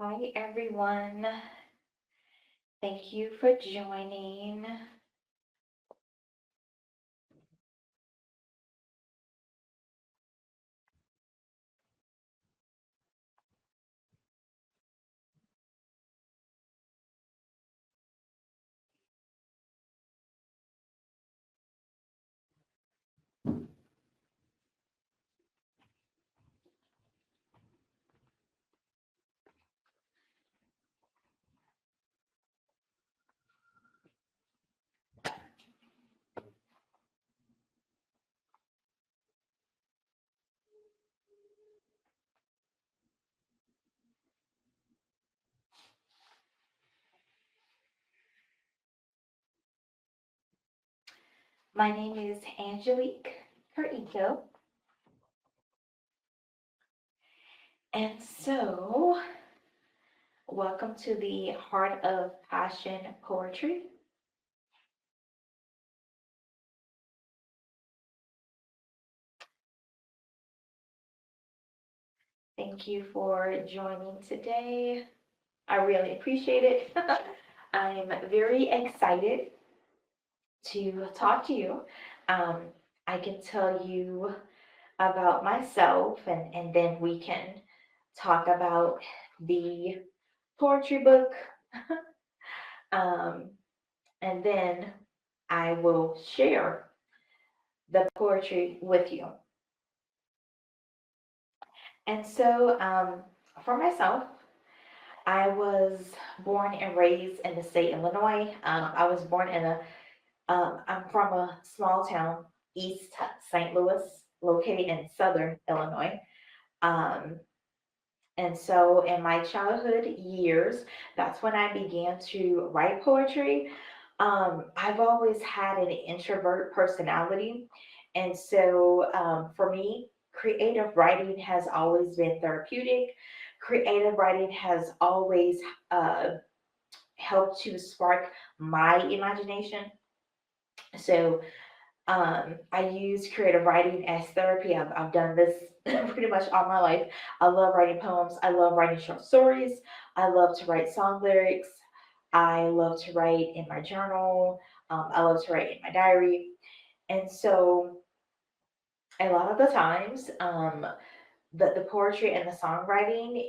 Hi, everyone. Thank you for joining. My name is Angelique Carrico, and so welcome to the Heart of Passion Poetry. Thank you for joining today. I really appreciate it. I'm very excited to talk to you. Um, I can tell you about myself, and then we can talk about the poetry book. um, and then I will share the poetry with you. And so, for myself, I was born and raised in the state of Illinois. I was born in I'm from a small town, East St. Louis, located in southern Illinois. Um, And so in my childhood years, that's when I began to write poetry. I've always had an introvert personality. And so for me, creative writing has always been therapeutic. Creative writing has always uh, helped to spark my imagination. So I use creative writing as therapy. I've done this pretty much all my life. I love writing poems. I love writing short stories. I love to write song lyrics. I love to write in my journal. I love to write in my diary. And so, a lot of the times, the poetry and the songwriting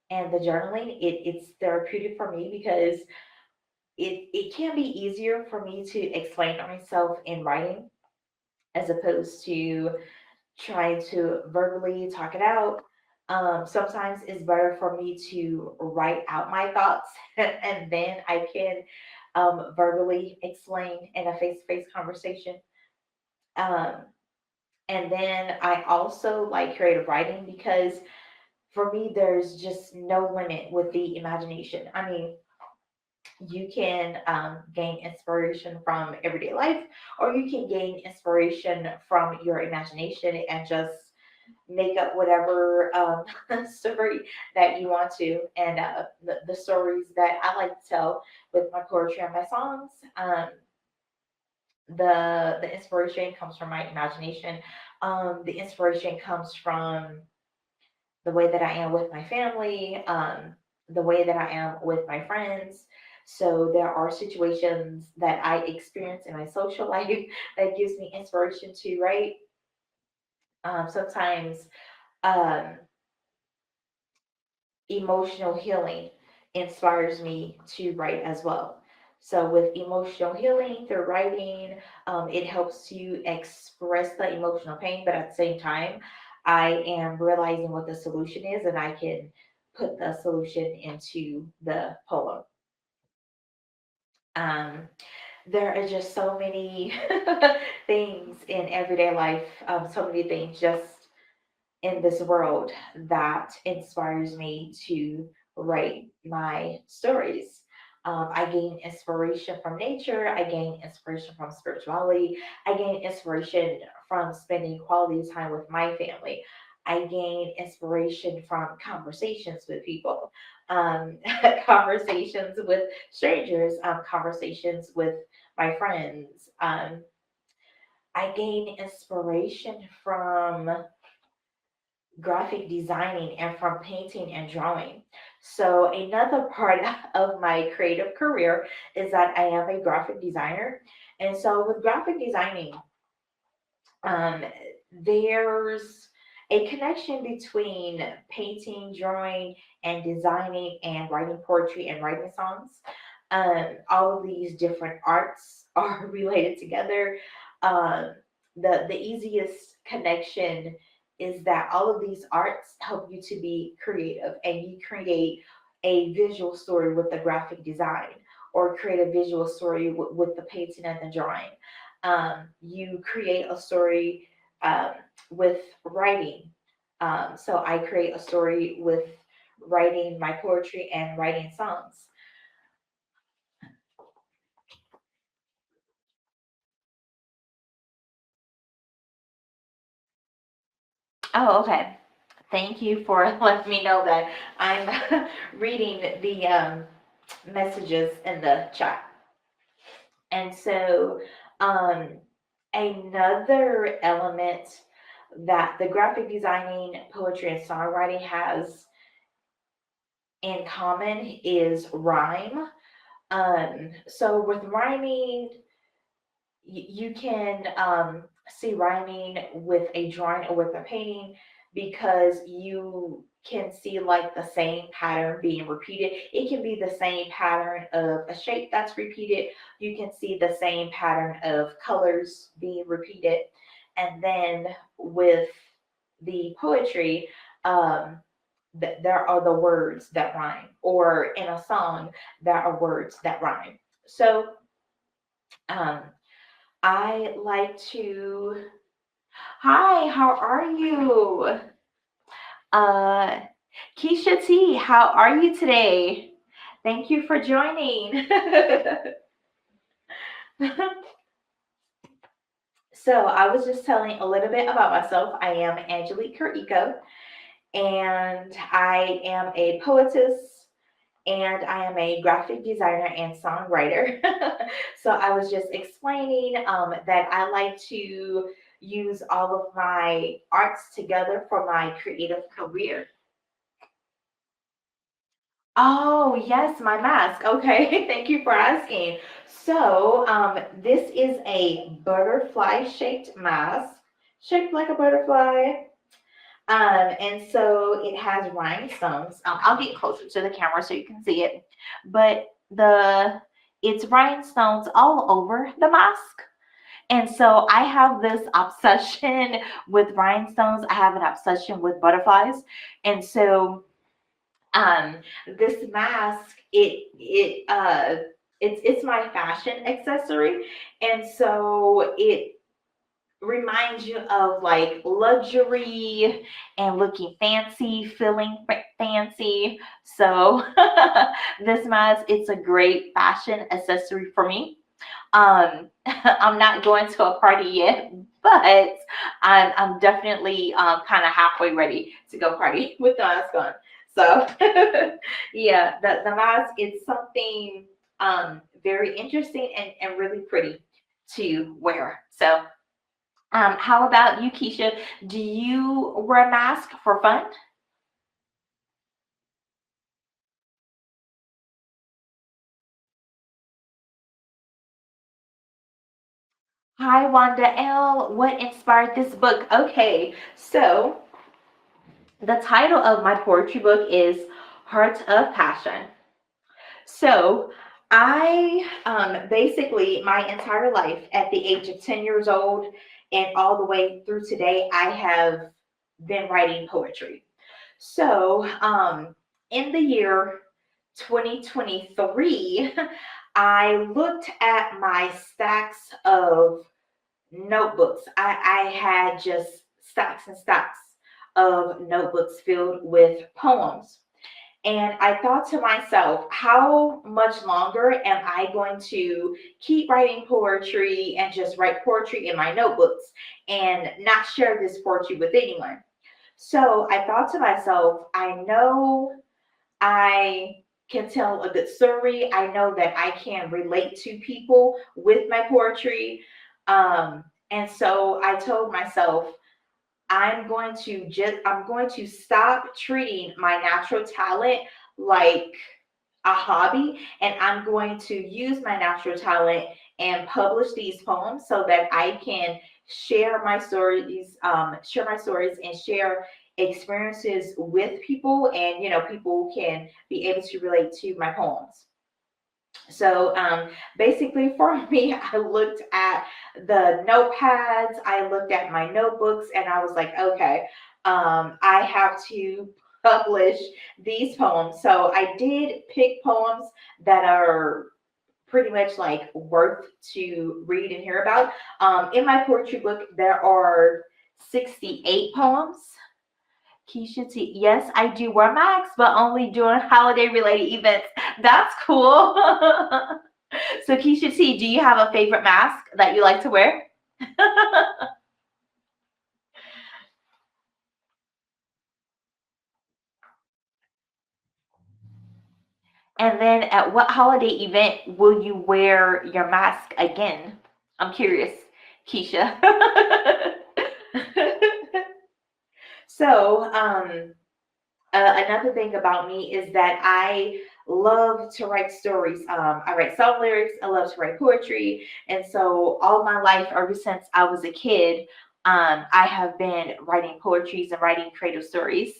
and the journaling, it's therapeutic for me because it can be easier for me to explain myself in writing as opposed to try to verbally talk it out. Sometimes it's better for me to write out my thoughts and then I can verbally explain in a face to face conversation. Um, and then I also like creative writing because for me, there's just no limit with the imagination. I mean, you can gain inspiration from everyday life, or you can gain inspiration from your imagination and just make up whatever story that you want to. And the stories that I like to tell with my poetry and my songs, the inspiration comes from my imagination. The inspiration comes from the way that I am with my family, the way that I am with my friends. So there are situations that I experience in my social life that gives me inspiration to write. Sometimes um, emotional healing inspires me to write as well. So, with emotional healing through writing, it helps you express the emotional pain, but at the same time, I am realizing what the solution is and I can put the solution into the poem. Um, there are just so many things in everyday life, so many things just in this world that inspires me to write my stories. I gain inspiration from nature. I gain inspiration from spirituality. I gain inspiration from spending quality time with my family. I gain inspiration from conversations with people, um, conversations with strangers, conversations with my friends. I gain inspiration from graphic designing and from painting and drawing. So, another part of my creative career is that I am a graphic designer. And so, with graphic designing, um, there's a connection between painting, drawing, and designing, and writing poetry and writing songs. All of these different arts are related together. Um, the easiest connection is that all of these arts help you to be creative, and you create a visual story with the graphic design, or create a visual story with the painting and the drawing. You create a story um, with writing. So I create a story with writing my poetry and writing songs. Oh, okay. Thank you for letting me know that I'm reading the messages in the chat. And so, um, another element that the graphic designing, poetry, and songwriting has in common is rhyme. So with rhyming, you can see rhyming with a drawing or with a painting because you can see like the same pattern being repeated. It can be the same pattern of a shape that's repeated. You can see the same pattern of colors being repeated. And then with the poetry, um, there are the words that rhyme, or in a song, there are words that rhyme. So um, I like to. Hi, how are you? Uh, Keisha T, how are you today? Thank you for joining. So I was just telling a little bit about myself. I am Angelique Carico, and I am a poetess, and I am a graphic designer and songwriter. So I was just explaining that I like to use all of my arts together for my creative career. Oh, yes, my mask. Okay, thank you for asking. So, this is a butterfly shaped mask, shaped like a butterfly. And so it has rhinestones. I'll get closer to the camera so you can see it. But it's rhinestones all over the mask. And so I have this obsession with rhinestones. I have an obsession with butterflies. And so um this mask, it's my fashion accessory. And so it reminds you of like luxury and looking fancy, feeling fancy. So this mask, it's a great fashion accessory for me. I'm not going to a party yet, but I'm definitely kind of halfway ready to go party with the mask on. So yeah, the mask is something very interesting and really pretty to wear. So how about you, Keisha? Do you wear a mask for fun? Hi, Wanda L. What inspired this book? Okay, so the title of my poetry book is Heart of Passion. So I basically, my entire life at the age of 10 years old and all the way through today, I have been writing poetry. So in the year 2023, I looked at my stacks of notebooks. I had just stacks and stacks of notebooks filled with poems. And I thought to myself, how much longer am I going to keep writing poetry and just write poetry in my notebooks and not share this poetry with anyone? So I thought to myself, I know I can tell a good story. I know that I can relate to people with my poetry. And so I told myself, I'm going to stop treating my natural talent like a hobby, and I'm going to use my natural talent and publish these poems so that I can share my stories and share experiences with people, and people can be able to relate to my poems. So basically, for me, I looked at the notepads, I looked at my notebooks, and I was like, okay, I have to publish these poems. So I did pick poems that are pretty much like worth to read and hear about. In my poetry book, there are 68 poems. Keisha T. Yes, I do wear masks, but only during holiday related events. That's cool. So, Keisha T, do you have a favorite mask that you like to wear? And then at what holiday event will you wear your mask again? I'm curious, Keisha. So, another thing about me is that I love to write stories. I write song lyrics. I love to write poetry, and so all my life, ever since I was a kid, I have been writing poetries and writing creative stories.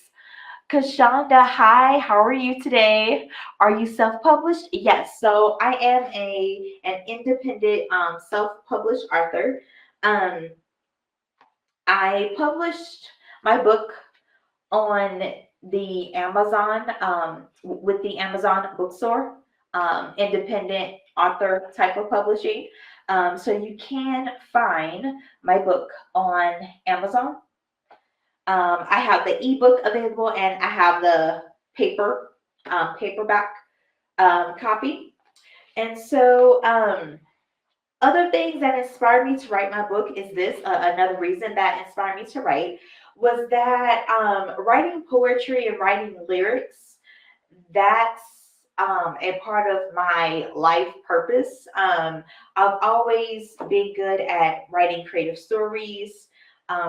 Kashonda, hi, how are you today? Are you self-published? Yes, so I am an independent self-published author. Um, I published my book on the Amazon with the Amazon bookstore, independent author type of publishing. So you can find my book on Amazon. I have the ebook available, and I have the paperback copy. And so, other things that inspired me to write my book is this. Another reason that inspired me to write was that writing poetry and writing lyrics, that's a part of my life purpose. I've always been good at writing creative stories,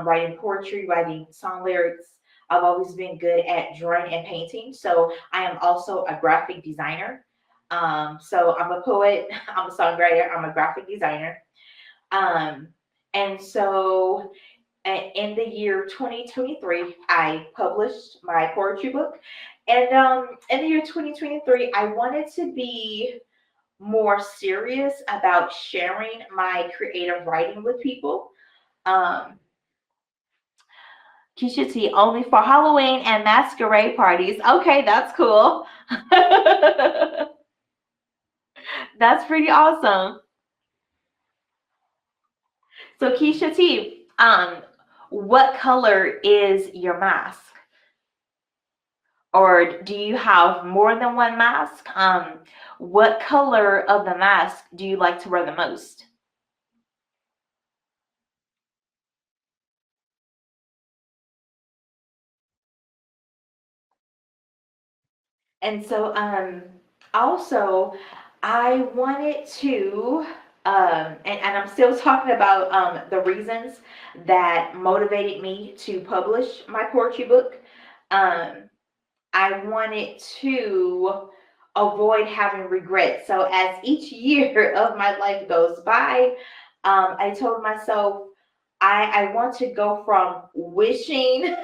writing poetry, writing song lyrics. I've always been good at drawing and painting. So I am also a graphic designer. So I'm a poet, I'm a songwriter, I'm a graphic designer. Um, and so in the year 2023, I published my poetry book. And in the year 2023, I wanted to be more serious about sharing my creative writing with people. Um, Keisha T, only for Halloween and masquerade parties. Okay, that's cool. That's pretty awesome. So Keisha T, what color is your mask? Or do you have more than one mask? What color of the mask do you like to wear the most? And so, also, I wanted to, and I'm still talking about the reasons that motivated me to publish my poetry book. Um, I wanted to avoid having regrets. So as each year of my life goes by, I told myself I want to go from wishing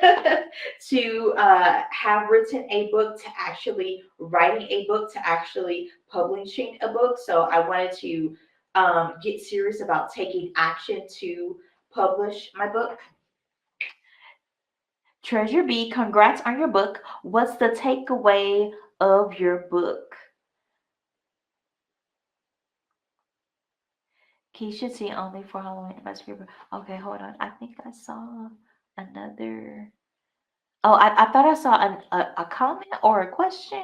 to have written a book to actually writing a book to actually publishing a book. So I wanted to get serious about taking action to publish my book. Treasure B, congrats on your book. What's the takeaway of your book? Keisha T, only for Halloween and Masquerade. Okay, hold on. I think I saw another. Oh, I thought I saw a comment or a question.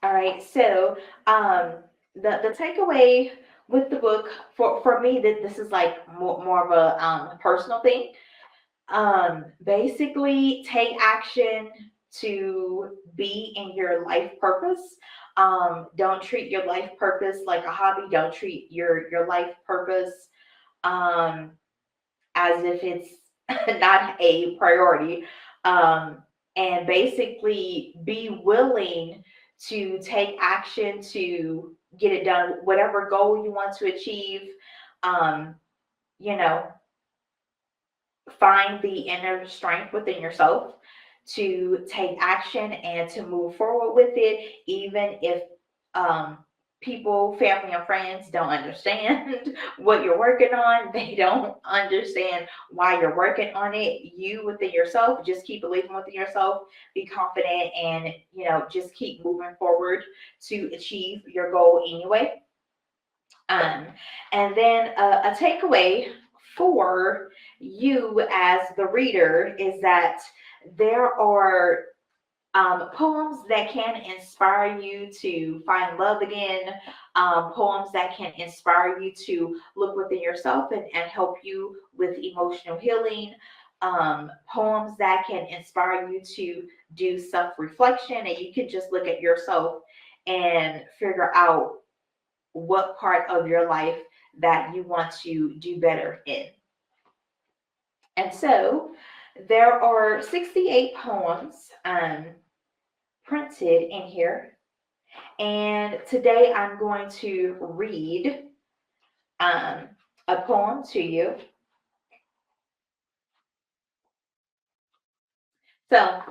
All right, so the takeaway with the book for me, that this is like more of a personal thing. Basically take action to be in your life purpose. Don't treat your life purpose like a hobby. Don't treat your life purpose um, as if it's not a priority. Um, and basically be willing to take action to get it done, whatever goal you want to achieve. Um, you know, find the inner strength within yourself to take action and to move forward with it, even if um, people, family, and friends don't understand what you're working on. They don't understand why you're working on it. You within yourself, just keep believing within yourself, be confident, and just keep moving forward to achieve your goal anyway. Um, and then a takeaway for you as the reader is that there are poems that can inspire you to find love again, poems that can inspire you to look within yourself and help you with emotional healing, poems that can inspire you to do self reflection, and you can just look at yourself and figure out what part of your life that you want to do better in. And so there are 68 poems printed in here. And today I'm going to read um, a poem to you. So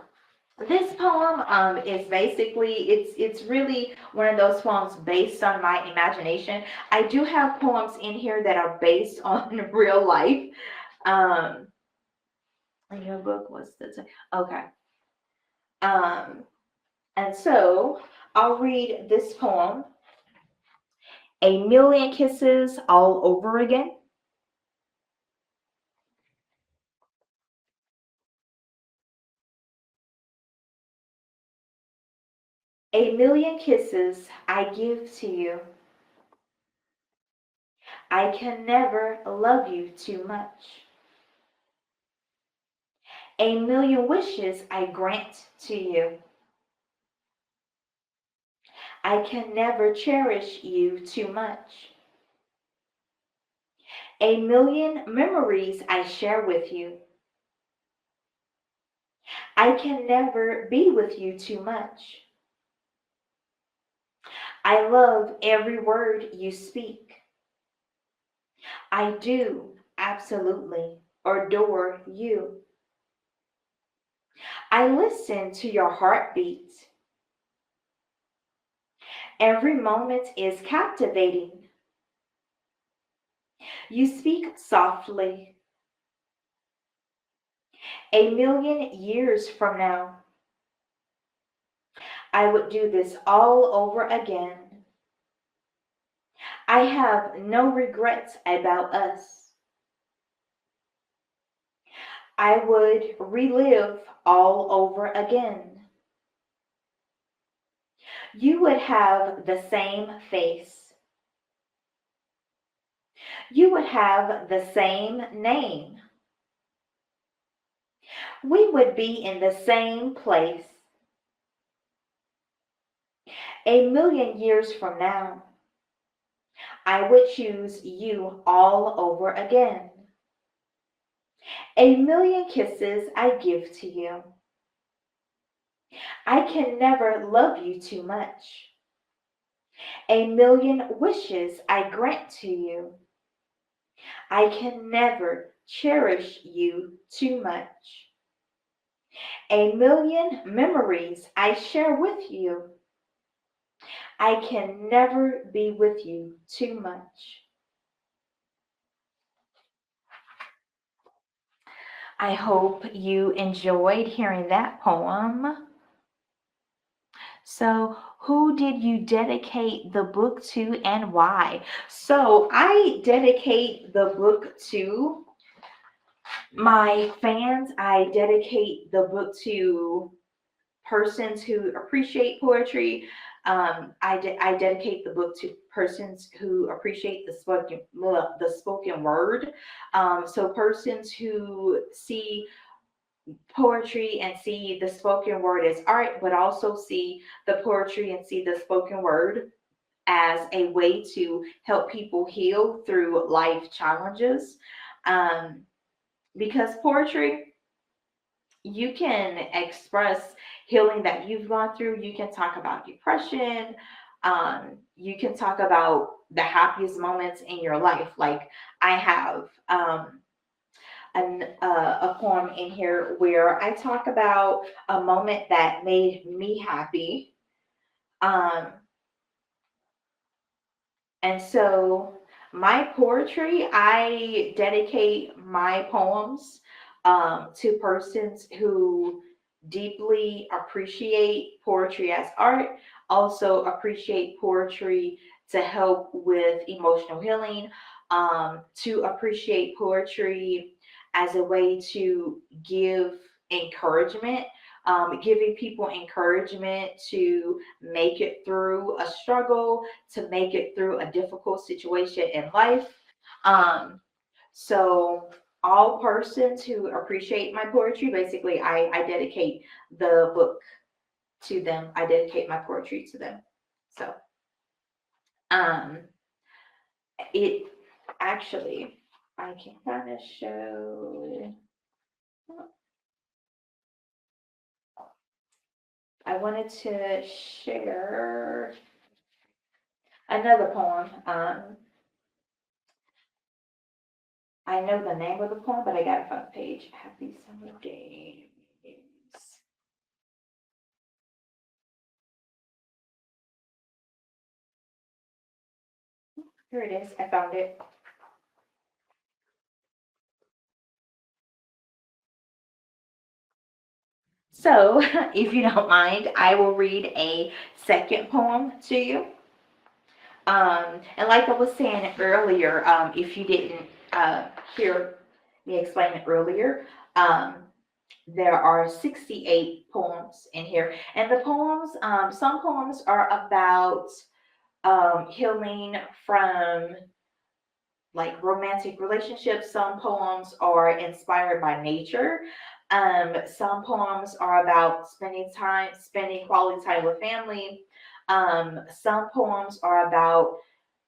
this poem is basically it's really one of those poems based on my imagination. I do have poems in here that are based on real life. Um, your book was the okay. Um, and so I'll read this poem, A Million Kisses All Over Again. A million kisses I give to you. I can never love you too much. A million wishes I grant to you. I can never cherish you too much. A million memories I share with you. I can never be with you too much. I love every word you speak. I do absolutely adore you. I listen to your heartbeat. Every moment is captivating. You speak softly. A million years from now, I would do this all over again. I have no regrets about us. I would relive all over again. You would have the same face. You would have the same name. We would be in the same place. A million years from now, I would choose you all over again. A million kisses I give to you. I can never love you too much. A million wishes I grant to you. I can never cherish you too much. A million memories I share with you. I can never be with you too much. I hope you enjoyed hearing that poem. So, who did you dedicate the book to and why? So, I dedicate the book to my fans. I dedicate the book to persons who appreciate poetry. I dedicate the book to persons who appreciate the spoken word. So persons who see poetry and see the spoken word as art, but also see the poetry and see the spoken word as a way to help people heal through life challenges. Um, because poetry, you can express healing that you've gone through. You can talk about depression. You can talk about the happiest moments in your life. Like I have a poem in here where I talk about a moment that made me happy. Um, And so, my poetry, I dedicate my poems to persons who deeply appreciate poetry as art, also appreciate poetry to help with emotional healing, to appreciate poetry as a way to give encouragement, giving people encouragement to make it through a struggle, to make it through a difficult situation in life. Um, so all persons who appreciate my poetry, basically, I dedicate the book to them. I dedicate my poetry to them. So um, it actually, I can kind of show. I wanted to share another poem. I know the name of the poem, but I got it from the page. Happy summer days. Here it is. I found it. So, if you don't mind, I will read a second poem to you. And like I was saying earlier, if you didn't hear me explain it earlier, um, there are 68 poems in here. And the poems, some poems are about healing from like romantic relationships. Some poems are inspired by nature. Some poems are about spending quality time with family. Some poems are about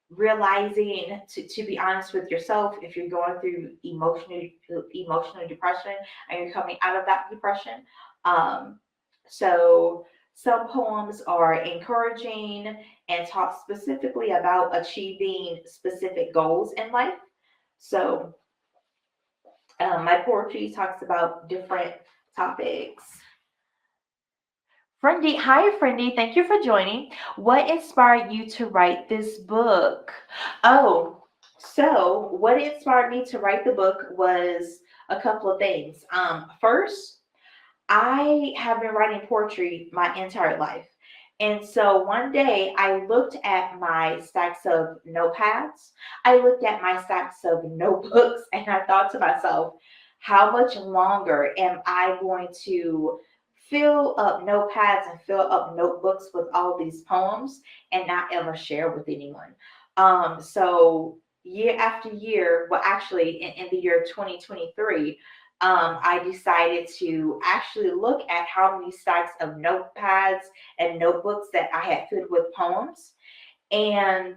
realizing to be honest with yourself if you're going through emotional depression and you're coming out of that depression. Um, so some poems are encouraging and talk specifically about achieving specific goals in life. So my poetry talks about different topics. Friendy, hi Friendy, thank you for joining. What inspired you to write this book? Oh, so what inspired me to write the book was a couple of things. First, I have been writing poetry my entire life. And so one day I looked at my stacks of notepads, I looked at my stacks of notebooks, and I thought to myself, how much longer am I going to fill up notepads and fill up notebooks with all these poems and not ever share with anyone? So year after year, well, actually, in the year 2023, I decided to actually look at how many stacks of notepads and notebooks that I had filled with poems. And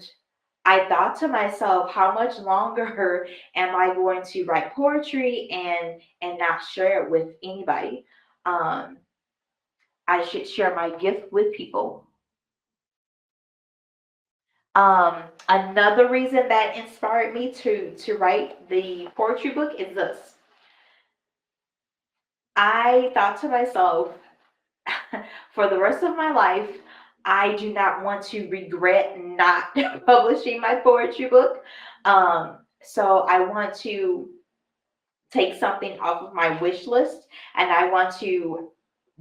I thought to myself, how much longer am I going to write poetry and not share it with anybody? Um, I should share my gift with people. Another reason that inspired me to write the poetry book is this. I thought to myself, for the rest of my life, I do not want to regret not publishing my poetry book. So I want to take something off of my wish list and I want to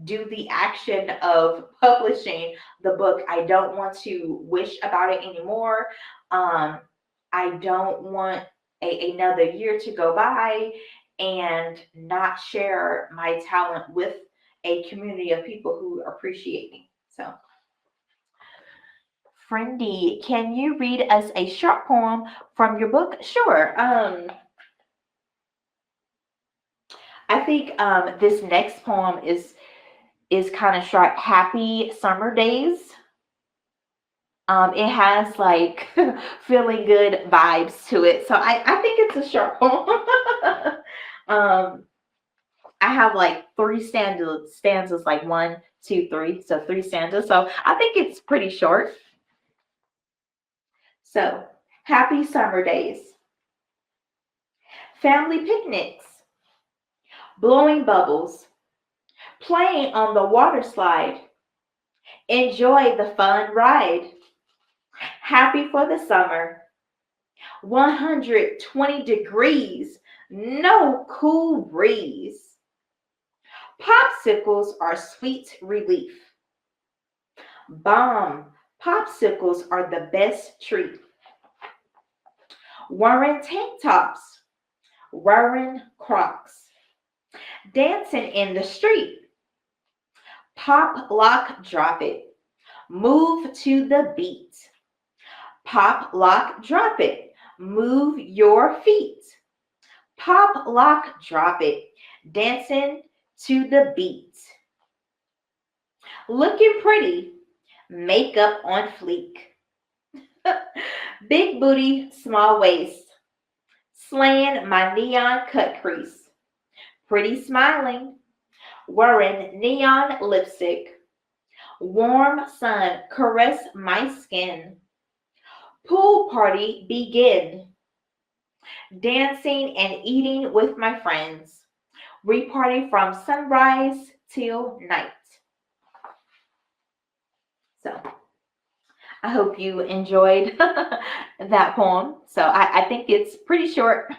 do the action of publishing the book. I don't want to wish about it anymore. Um, I don't want another year to go by and not share my talent with a community of people who appreciate me. So, Friendy, can you read us a short poem from your book? Sure. I think this next poem is kind of short. Happy summer days. It has like feeling good vibes to it, so I think it's a short poem. um, I have like three stanzas, like one, two, three, so three stanzas. So I think it's pretty short. So happy summer days, family picnics, blowing bubbles, playing on the water slide. Enjoy the fun ride. Happy for the summer. 120 degrees, no cool breeze. Popsicles are sweet relief. Bomb popsicles are the best treat. Wearing tank tops, wearing Crocs, dancing in the street. Pop, lock, drop it. Move to the beat. Pop, lock, drop it. Move your feet. Pop, lock, drop it. Dancing to the beat. Looking pretty. Makeup on fleek. Big booty, small waist. Slaying my neon cut crease. Pretty smiling. Wearing neon lipstick. Warm sun caress my skin. Pool party begin. Dancing and eating with my friends. We party from sunrise till night. So I hope you enjoyed that poem. So I think it's pretty short.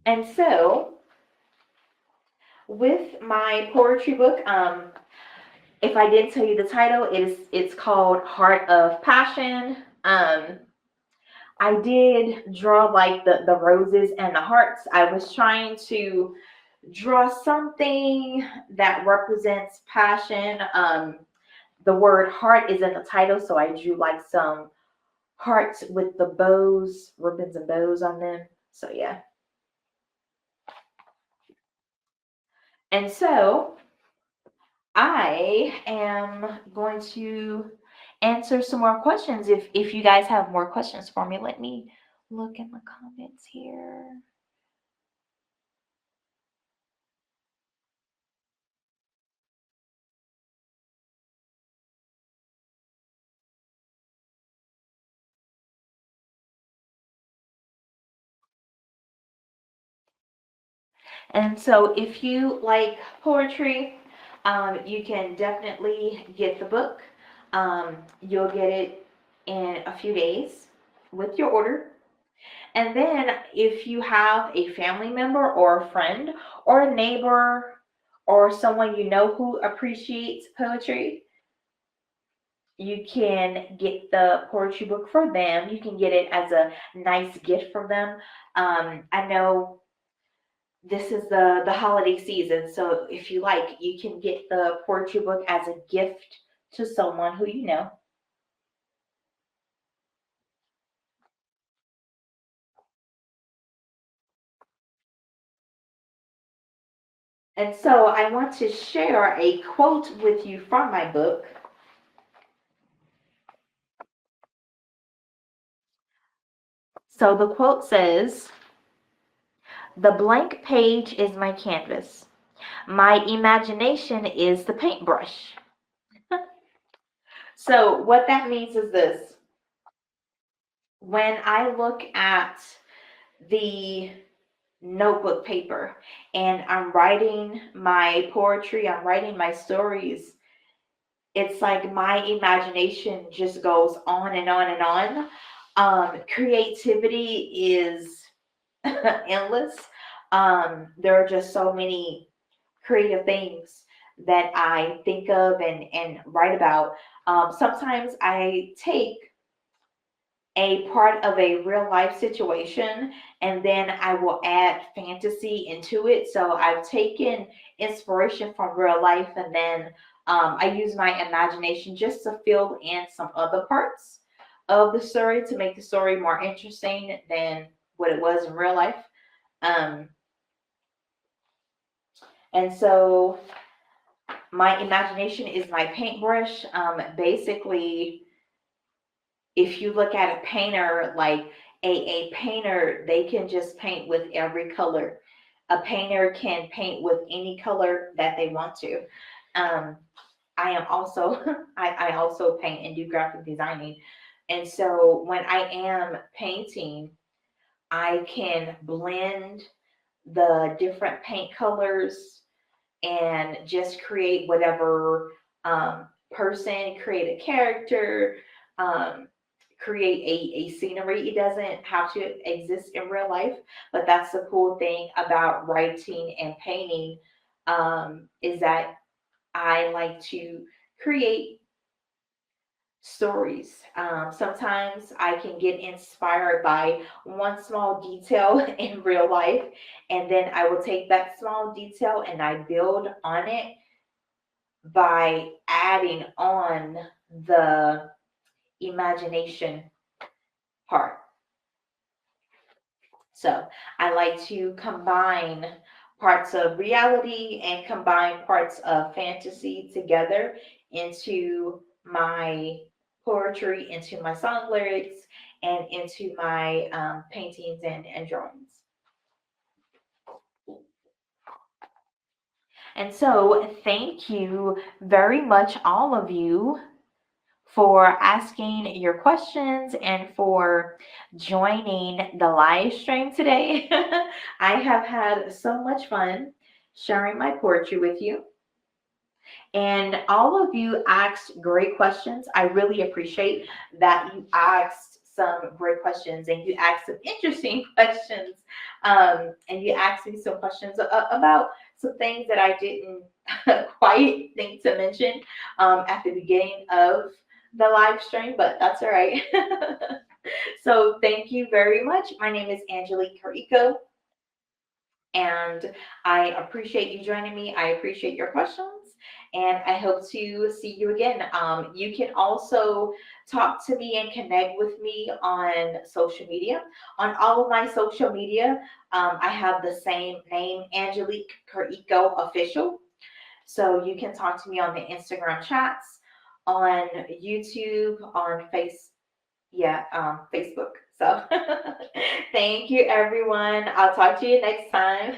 And so with my poetry book, if I didn't tell you the title, it's called Heart of Passion. I did draw like the roses and the hearts. I was trying to draw something that represents passion. The word heart is in the title, so I drew like some hearts with the bows, ribbons and bows on them. So yeah. And so I am going to answer some more questions. If you guys have more questions for me, let me look in the comments here. And so if you like poetry, you can definitely get the book. You'll get it in a few days with your order. And then if you have a family member or a friend or a neighbor or someone you know who appreciates poetry, you can get the poetry book for them. You can get it as a nice gift from them. I know this is the holiday season, so if you like, you can get the poetry book as a gift to someone who you know. And so I want to share a quote with you from my book. So the quote says, "The blank page is my canvas. My imagination is the paintbrush." So what that means is this. When I look at the notebook paper and I'm writing my poetry, I'm writing my stories, it's like my imagination just goes on and on and on. Creativity is endless. There are just so many creative things that I think of and write about. Sometimes I take a part of a real life situation, and then I will add fantasy into it. So I've taken inspiration from real life, and then I use my imagination just to fill in some other parts of the story to make the story more interesting than what it was in real life. Um, and so my imagination is my paintbrush. Basically, if you look at a painter, like a painter, they can just paint with every color. A painter can paint with any color that they want to. Um, I am also I also paint and do graphic designing. And so when I am painting, I can blend the different paint colors and just create whatever person, create a character, um, create a scenery. It doesn't have to exist in real life, but that's the cool thing about writing and painting, is that I like to create stories. Sometimes I can get inspired by one small detail in real life, and then I will take that small detail and I build on it by adding on the imagination part. So I like to combine parts of reality and combine parts of fantasy together into my poetry, into my song lyrics, and into my paintings and drawings. And so, thank you very much, all of you, for asking your questions and for joining the live stream today. I have had so much fun sharing my poetry with you. And all of you asked great questions. I really appreciate that you asked some great questions and you asked some interesting questions. And you asked me some questions about some things that I didn't quite think to mention at the beginning of the live stream, but that's all right. So thank you very much. My name is Angelique Carrico, and I appreciate you joining me. I appreciate your questions, and I hope to see you again. You can also talk to me and connect with me on social media. On all of my social media, I have the same name, Angelique Carrico Official. So you can talk to me on the Instagram chats, on YouTube, on Facebook. So thank you, everyone. I'll talk to you next time.